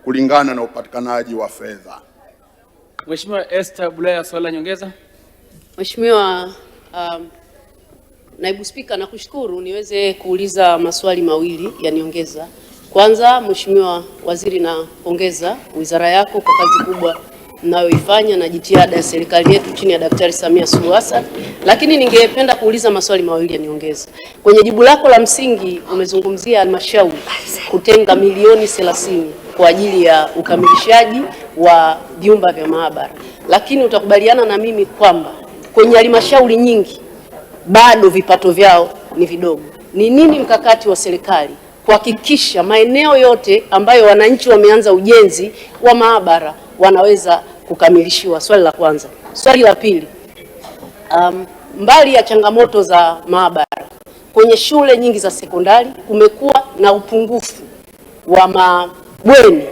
kulingana na upatikanaji wa fedha. Mheshimiwa Esther Bulaya, swali la nyongeza. Mheshimiwa Naibu Spika, nakushukuru niweze kuuliza maswali mawili ya nyongeza. Kwanza, Mheshimiwa Waziri, napongeza wizara yako kwa kazi kubwa mnayoifanya na jitihada ya serikali yetu chini ya Daktari Samia Suluhu Hassan, lakini ningependa kuuliza maswali mawili ya nyongeza. Kwenye jibu lako la msingi umezungumzia halmashauri kutenga milioni 30 kwa ajili ya ukamilishaji wa vyumba vya maabara, lakini utakubaliana na mimi kwamba kwenye halmashauri nyingi bado vipato vyao ni vidogo. Ni nini mkakati wa serikali kuhakikisha maeneo yote ambayo wananchi wameanza ujenzi wa maabara wanaweza kukamilishiwa? Swali la kwanza. Swali la pili, mbali ya changamoto za maabara, kwenye shule nyingi za sekondari kumekuwa na upungufu wa mabweni,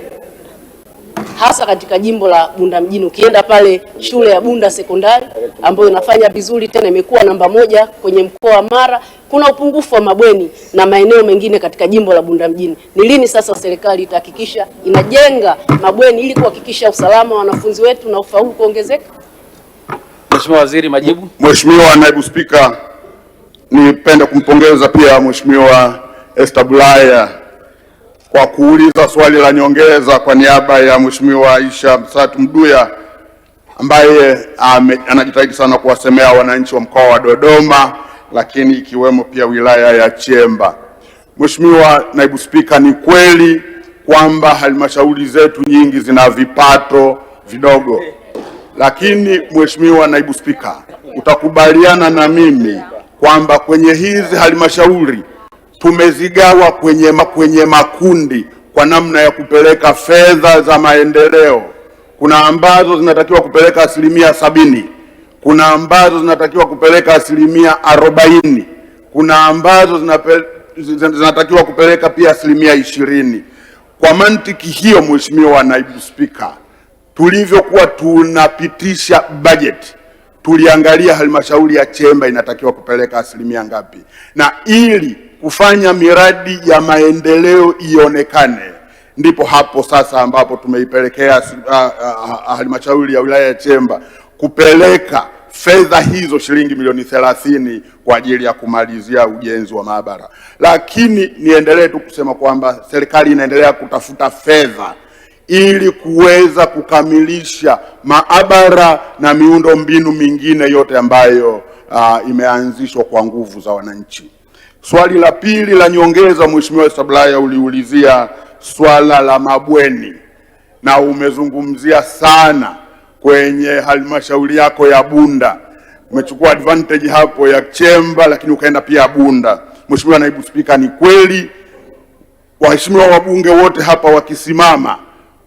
hasa katika jimbo la Bunda mjini. Ukienda pale shule ya Bunda sekondari ambayo inafanya vizuri, tena imekuwa namba 1 kwenye mkoa wa Mara, kuna upungufu wa mabweni na maeneo mengine katika jimbo la Bunda mjini. Ni lini sasa serikali itahakikisha inajenga mabweni ili kuhakikisha usalama wa wanafunzi wetu na ufaulu kuongezeka? Mheshimiwa Waziri, majibu. Mheshimiwa Naibu Spika, nipende kumpongeza pia Mheshimiwa Esther Bulaya kwa kuuliza swali la nyongeza kwa niaba ya Mheshimiwa Aisha Msatu Mduya ambaye anajitahidi sana kuwasemea wananchi wa mkoa wa Dodoma, lakini ikiwemo pia wilaya ya Chemba. Mheshimiwa Naibu Spika, ni kweli kwamba halmashauri zetu nyingi zina vipato vidogo, lakini Mheshimiwa Naibu Spika, utakubaliana na mimi kwamba kwenye hizi halmashauri tumezigawa kwenye makundi kwa namna ya kupeleka fedha za maendeleo. Kuna ambazo zinatakiwa kupeleka 70%, kuna ambazo zinatakiwa kupeleka 40%, kuna ambazo zinatakiwa kupeleka pia 20%. Kwa mantiki hiyo, Mheshimiwa Naibu Spika, tulivyokuwa tunapitisha budget tuliangalia halmashauri ya Chemba inatakiwa kupeleka asilimia ngapi, na ili kufanya miradi ya maendeleo ionekane, ndipo hapo sasa ambapo tumeipelekea halmashauri ya wilaya ya Chemba kupeleka fedha hizo shilingi milioni 30 kwa ajili ya kumalizia ujenzi wa maabara. Lakini niendelee tu kusema kwamba serikali inaendelea kutafuta fedha ili kuweza kukamilisha maabara na miundo mbinu mingine yote ambayo imeanzishwa kwa nguvu za wananchi. Swali la pili la nyongeza, Mheshimiwa Esther Bulaya, uliulizia swala la mabweni na umezungumzia sana kwenye halmashauri yako ya Bunda. Umechukua advantage hapo ya Chemba, lakini ukaenda pia Bunda. Mheshimiwa Naibu Spika, ni kweli waheshimiwa wabunge wote hapa wakisimama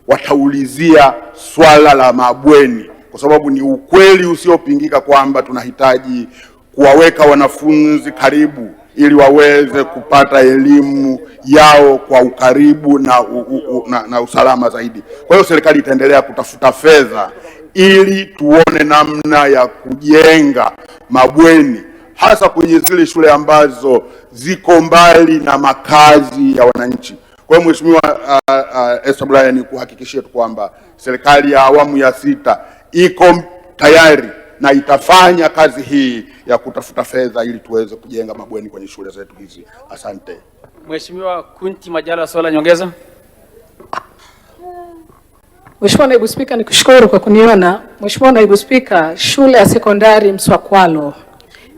wataulizia swala la mabweni, kwa sababu ni ukweli usiopingika kwamba tunahitaji kuwaweka wanafunzi karibu ili waweze kupata elimu yao kwa ukaribu na usalama zaidi. Kwa hiyo serikali itaendelea kutafuta fedha ili tuone namna ya kujenga mabweni hasa kwenye zile shule ambazo ziko mbali na makazi ya wananchi. Kwa hiyo Mheshimiwa Esther Bulaya, ni kuhakikishia tu kwamba serikali ya awamu ya 6 iko tayari na itafanya kazi hii ya kutafuta fedha ili tuweze kujenga mabweni kwenye shule zetu hizi. Asante. Mheshimiwa Kunti Majala, swali la nyongeza. Mheshimiwa Naibu Spika, nikushukuru kwa kuniona. Mheshimiwa Naibu Spika, shule ya sekondari Mswakwalo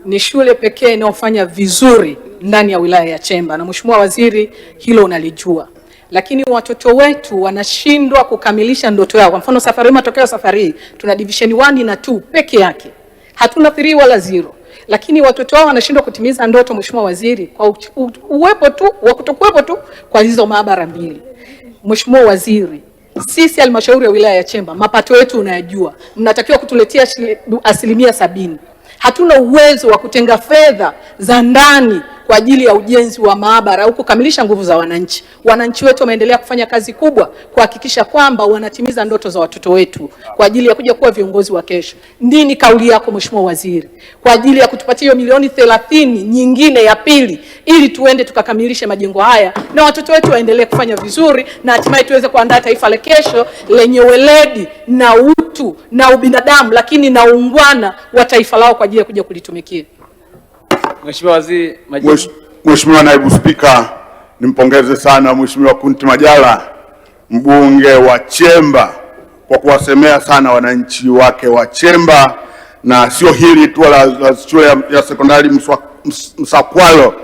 ni shule pekee inayofanya vizuri ndani ya wilaya ya Chemba, na Mheshimiwa Waziri hilo unalijua. Lakini watoto wetu wanashindwa kukamilisha ndoto yao. Kwa mfano matokeo safari tuna division 1 na 2 peke yake. Hatuna 3 wala 0. Lakini watoto wao wanashindwa kutimiza ndoto, Mheshimiwa Waziri, kwa kutokuwepo tu kwa hizo maabara 2. Mheshimiwa Waziri, sisi halmashauri ya wilaya ya Chemba mapato yetu unayajua. Mnatakiwa kutuletea 70%. Hatuna uwezo wa kutenga fedha za ndani kwa ajili ya ujenzi wa maabara au kukamilisha nguvu za wananchi. Wananchi wetu wameendelea kufanya kazi kubwa kuhakikisha kwamba wanatimiza ndoto za watoto wetu kwa ajili ya kuja kuwa viongozi wa kesho. Nini kauli yako Mheshimiwa Waziri kwa ajili ya kutupatia milioni 30 nyingine ya pili ili tuende tukakamilishe majengo haya na watoto wetu waendelee kufanya vizuri na hatimaye tuweze kuandaa taifa la kesho lenye weledi na utu na ubinadamu, lakini na uungwana wa taifa lao kwa ajili ya kuja kulitumikia. Mheshimiwa Waziri, majibu. Mheshimiwa Naibu Spika, nimpongeze sana Mheshimiwa Kunti Majala, mbunge wa Chemba, kwa kuwasemea sana wananchi wake wa Chemba, na sio hili tu la shule ya sekondari Msakwalo,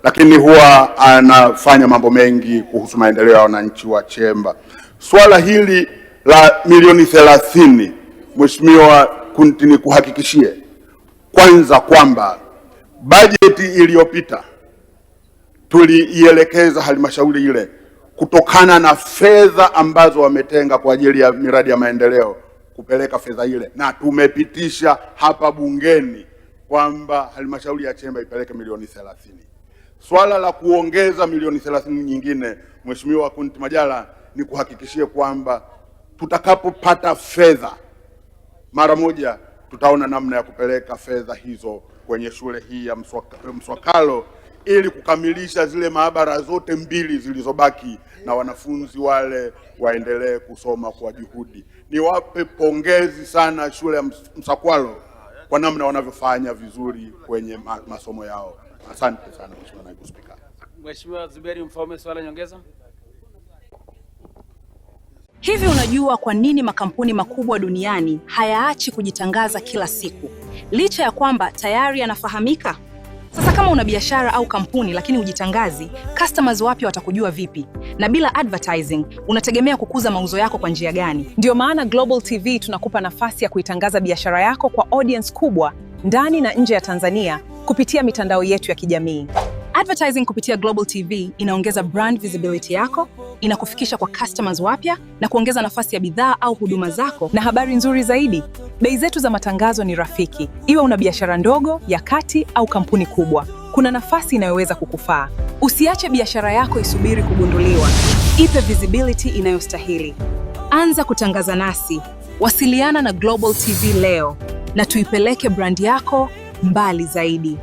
lakini huwa anafanya mambo mengi kuhusu maendeleo ya wananchi wa Chemba. Swala hili la milioni 30, Mheshimiwa Kunti, ni kuhakikishie kwanza kwamba bajeti iliyopita tuliielekeza halmashauri ile kutokana na fedha ambazo wametenga kwa ajili ya miradi ya maendeleo kupeleka fedha ile, na tumepitisha hapa bungeni kwamba halmashauri ya Chemba ipeleke milioni 30. Swala la kuongeza milioni 30 nyingine, Mheshimiwa Kunti Majala, ni kuhakikishie kwamba tutakapopata fedha mara moja tutaona namna ya kupeleka fedha hizo kwenye shule hii ya Mswakalo ili kukamilisha zile maabara zote mbili zilizobaki na wanafunzi wale waendelee kusoma kwa juhudi. Niwape pongezi sana shule ya Msakwalo kwa namna wanavyofanya vizuri kwenye masomo yao. Asante sana Mheshimiwa Naibu Spika. Mheshimiwa Zuberi Mfaume, swali nyongeza. Hivi unajua kwa nini makampuni makubwa duniani hayaachi kujitangaza kila siku, licha ya kwamba tayari yanafahamika? Sasa kama una biashara au kampuni lakini hujitangazi, customers wapya watakujua vipi? Na bila advertising, unategemea kukuza mauzo yako kwa njia gani? Ndio maana Global TV tunakupa nafasi ya kuitangaza biashara yako kwa audience kubwa ndani na nje ya Tanzania kupitia mitandao yetu ya kijamii. Advertising kupitia Global TV inaongeza brand visibility yako, inakufikisha kwa customers wapya na kuongeza nafasi ya bidhaa au huduma zako. Na habari nzuri zaidi, bei zetu za matangazo ni rafiki. Iwe una biashara ndogo, ya kati au kampuni kubwa, kuna nafasi inayoweza kukufaa. Usiache biashara yako isubiri kugunduliwa. Ipe visibility inayostahili. Anza kutangaza nasi. Wasiliana na Global TV leo na tuipeleke brand yako mbali zaidi.